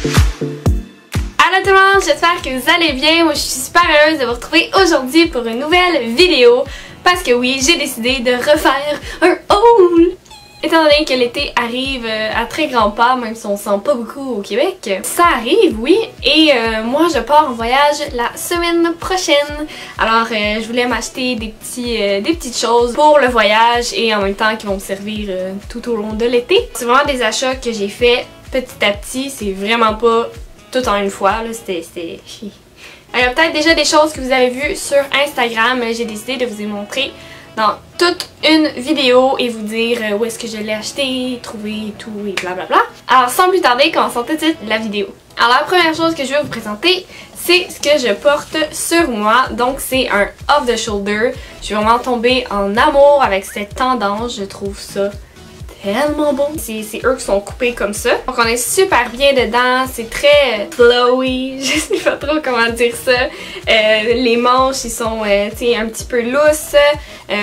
Allô tout le monde, j'espère que vous allez bien. Moi je suis super heureuse de vous retrouver aujourd'hui pour une nouvelle vidéo. Parce que oui, j'ai décidé de refaire un haul. Étant donné que l'été arrive à très grands pas, même si on sent pas beaucoup au Québec, ça arrive, oui. Et moi, je pars en voyage la semaine prochaine. Alors, je voulais m'acheter des petites choses pour le voyage et en même temps qui vont me servir tout au long de l'été. C'est vraiment des achats que j'ai fait petit à petit. C'est vraiment pas tout en une fois. C'était... Il y a peut-être déjà des choses que vous avez vues sur Instagram, mais j'ai décidé de vous les montrer dans toute une vidéo et vous dire où est-ce que je l'ai acheté, trouvé et tout et blablabla. Alors sans plus tarder, commençons tout de suite la vidéo. Alors la première chose que je vais vous présenter, c'est ce que je porte sur moi. Donc c'est un off the shoulder. Je suis vraiment tombée en amour avec cette tendance, je trouve ça tellement beau. C'est eux qui sont coupés comme ça. Donc on est super bien dedans, c'est très flowy, je sais pas trop comment dire ça. Les manches ils sont un petit peu lousses,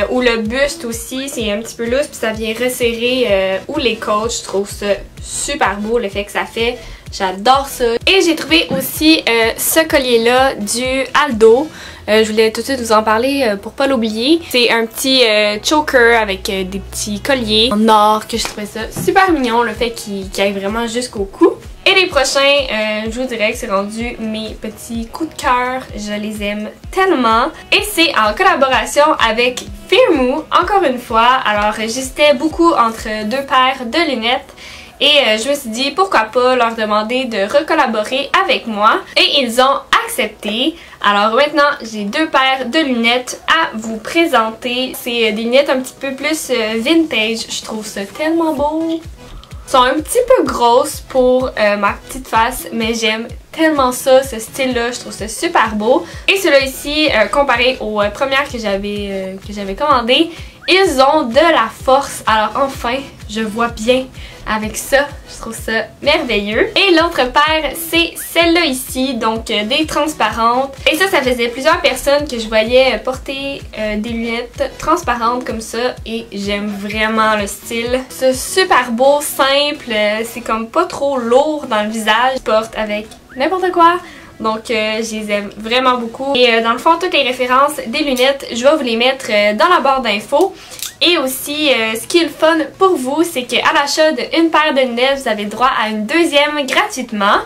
ou le buste aussi c'est un petit peu lousse puis ça vient resserrer ou les côtes. Je trouve ça super beau l'effet que ça fait. J'adore ça. Et j'ai trouvé aussi ce collier là du Aldo. Je voulais tout de suite vous en parler pour pas l'oublier. C'est un petit choker avec des petits colliers en or que je trouvais ça super mignon, le fait qu'il aille vraiment jusqu'au cou. Et les prochains, je vous dirais que c'est rendu mes petits coups de cœur. Je les aime tellement. Et c'est en collaboration avec Firmoo, encore une fois. Alors j'hésitais beaucoup entre deux paires de lunettes. Et je me suis dit pourquoi pas leur demander de recollaborer avec moi. Et ils ont accepté. Alors maintenant j'ai deux paires de lunettes à vous présenter. C'est des lunettes un petit peu plus vintage. Je trouve ça tellement beau. Elles sont un petit peu grosses pour ma petite face, mais j'aime tellement ça, ce style là, je trouve ça super beau. Et ceux-là ici, comparé aux premières que j'avais commandées, ils ont de la force. Alors enfin, je vois bien avec ça, je trouve ça merveilleux. Et l'autre paire, c'est celle-là ici, donc des transparentes. Et ça faisait plusieurs personnes que je voyais porter des lunettes transparentes comme ça. Et j'aime vraiment le style. C'est super beau, simple, c'est comme pas trop lourd dans le visage. Je porte avec n'importe quoi. Donc je les aime vraiment beaucoup. Et dans le fond, toutes les références des lunettes, je vais vous les mettre dans la barre d'infos. Et aussi, ce qui est le fun pour vous, c'est qu'à l'achat d'une paire de lunettes, vous avez le droit à une deuxième gratuitement.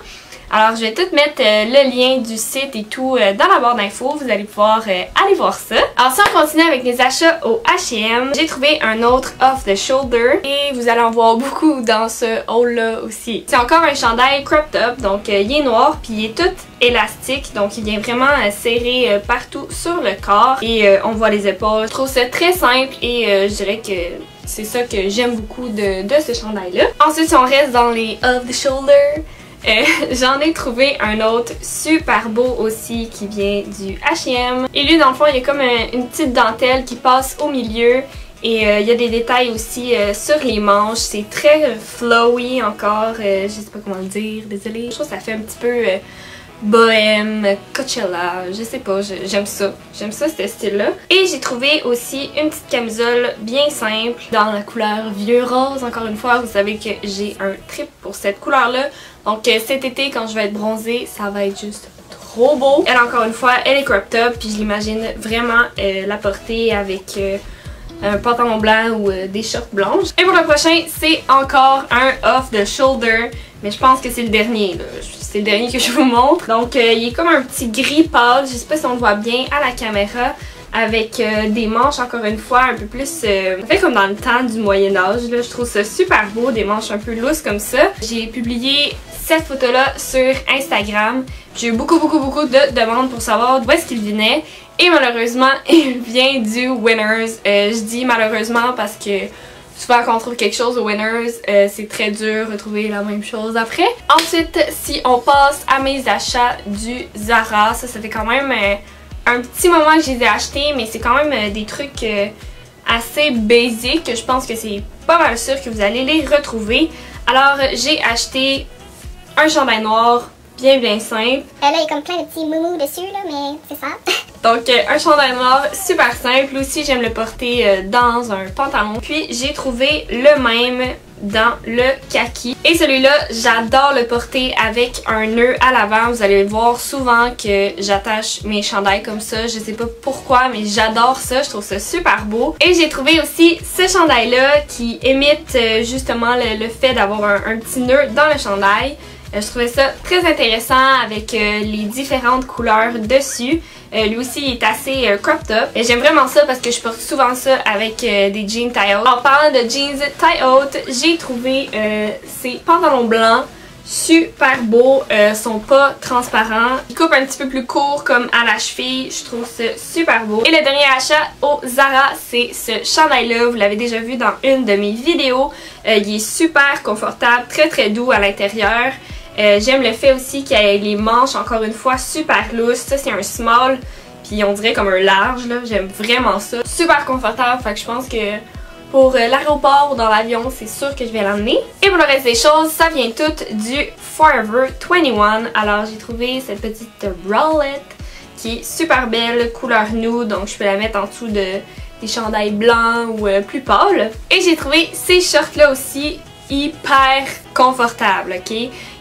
Alors, je vais tout mettre le lien du site et tout dans la barre d'infos. Vous allez pouvoir aller voir ça. Alors, si on continue avec mes achats au H&M, j'ai trouvé un autre off the shoulder. Et vous allez en voir beaucoup dans ce haul-là aussi. C'est encore un chandail crop top. Donc, il est noir puis il est tout élastique. Donc, il vient vraiment serrer partout sur le corps. Et on voit les épaules. Je trouve ça très simple et je dirais que c'est ça que j'aime beaucoup de ce chandail-là. Ensuite, si on reste dans les off the shoulder, j'en ai trouvé un autre super beau aussi qui vient du H&M. Et lui dans le fond il y a comme une petite dentelle qui passe au milieu. Et il y a des détails aussi sur les manches. C'est très flowy encore. Je sais pas comment le dire, désolée. Je trouve que ça fait un petit peu bohème, Coachella, je sais pas, j'aime ça. J'aime ça ce style-là. Et j'ai trouvé aussi une petite camisole bien simple dans la couleur vieux rose. Encore une fois, vous savez que j'ai un trip pour cette couleur-là. Donc cet été, quand je vais être bronzée, ça va être juste trop beau. Elle, encore une fois, elle est crop top. Puis je l'imagine vraiment la porter avec un pantalon blanc ou des shorts blanches. Et pour le prochain, c'est encore un off the shoulder. Mais je pense que c'est le dernier, là. C'est le dernier que je vous montre. Donc il est comme un petit gris pâle. Je sais pas si on le voit bien à la caméra. Avec des manches, encore une fois, un peu plus... ça fait comme dans le temps du Moyen-Âge. Je trouve ça super beau, des manches un peu lousses comme ça. J'ai publié cette photo-là sur Instagram. J'ai eu beaucoup de demandes pour savoir d'où est-ce qu'il venait. Et malheureusement, il vient du Winners. Je dis malheureusement parce que souvent quand on trouve quelque chose au Winners, c'est très dur de retrouver la même chose après. Ensuite, si on passe à mes achats du Zara, ça fait quand même... un petit moment que je les ai achetés, mais c'est quand même des trucs assez basiques. Je pense que c'est pas mal sûr que vous allez les retrouver. Alors j'ai acheté un chandail noir bien simple. Là il y a comme plein de petits moumous dessus là, mais c'est ça. Donc un chandail noir super simple. Aussi j'aime le porter dans un pantalon. Puis j'ai trouvé le même dans le kaki. Et celui-là, j'adore le porter avec un nœud à l'avant. Vous allez voir souvent que j'attache mes chandails comme ça. Je sais pas pourquoi, mais j'adore ça. Je trouve ça super beau. Et j'ai trouvé aussi ce chandail-là qui imite justement le fait d'avoir un petit nœud dans le chandail. Je trouvais ça très intéressant avec les différentes couleurs dessus. Lui aussi il est assez cropped up. J'aime vraiment ça parce que je porte souvent ça avec des jeans tie-out. En parlant de jeans tie-out, j'ai trouvé ces pantalons blancs super beaux, sont pas transparents. Ils coupent un petit peu plus court comme à la cheville, je trouve ça super beau. Et le dernier achat au Zara, c'est ce chandail-là, vous l'avez déjà vu dans une de mes vidéos. Il est super confortable, très doux à l'intérieur. J'aime le fait aussi qu'il ait les manches encore une fois super lousses. Ça c'est un small puis on dirait comme un large là. J'aime vraiment ça. Super confortable, fait que je pense que pour l'aéroport ou dans l'avion c'est sûr que je vais l'emmener. Et pour le reste des choses, ça vient tout du Forever 21. Alors j'ai trouvé cette petite bralette qui est super belle, couleur nude, donc je peux la mettre en dessous des chandails blancs ou plus pâles. Et j'ai trouvé ces shorts là aussi hyper confortable, ok?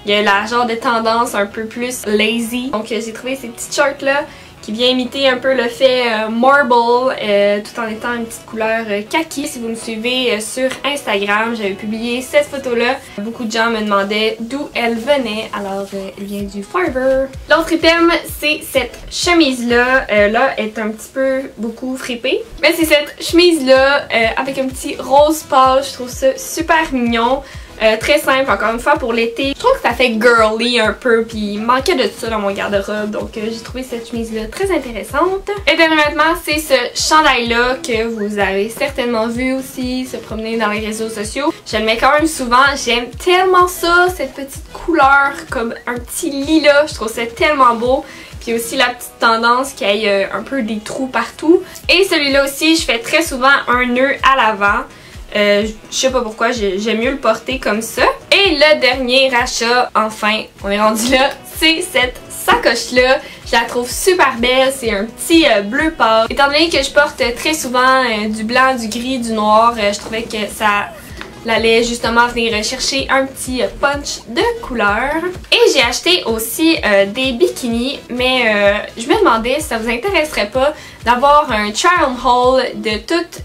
Il y a la genre de tendance un peu plus lazy. Donc j'ai trouvé ces petites shorts là qui vient imiter un peu le fait marble tout en étant une petite couleur kaki. Si vous me suivez sur Instagram, j'avais publié cette photo là. Beaucoup de gens me demandaient d'où elle venait, alors elle vient du Forever. L'autre item c'est cette chemise là. Là elle est un petit peu beaucoup fripée. Mais c'est cette chemise là avec un petit rose pâle. Je trouve ça super mignon. Très simple, encore une fois pour l'été. Je trouve que ça fait girly un peu, puis il manquait de ça dans mon garde-robe, donc j'ai trouvé cette chemise-là très intéressante. Et dernièrement, c'est ce chandail-là que vous avez certainement vu aussi se promener dans les réseaux sociaux. Je le mets quand même souvent, j'aime tellement ça, cette petite couleur comme un petit lilas, je trouve ça tellement beau. Puis aussi la petite tendance qu'il y ait un peu des trous partout. Et celui-là aussi, je fais très souvent un nœud à l'avant. Je sais pas pourquoi, j'aime mieux le porter comme ça. Et le dernier achat, enfin, on est rendu là, c'est cette sacoche-là. Je la trouve super belle, c'est un petit bleu pâle. Étant donné que je porte très souvent du blanc, du gris, du noir, je trouvais que ça allait justement venir chercher un petit punch de couleur. Et j'ai acheté aussi des bikinis, mais je me demandais si ça vous intéresserait pas d'avoir un try-on haul de toute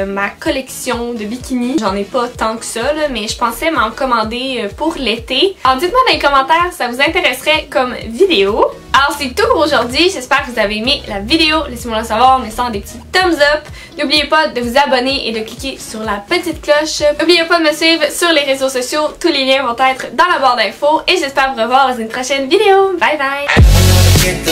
ma collection de bikinis. J'en ai pas tant que ça, là, mais je pensais m'en commander pour l'été. Alors dites-moi dans les commentaires si ça vous intéresserait comme vidéo. Alors c'est tout pour aujourd'hui, j'espère que vous avez aimé la vidéo. Laissez-moi le savoir en laissant des petits thumbs up. N'oubliez pas de vous abonner et de cliquer sur la petite cloche. N'oubliez pas de me suivre sur les réseaux sociaux, tous les liens vont être dans la barre d'infos. Et j'espère vous revoir dans une prochaine vidéo. Bye bye!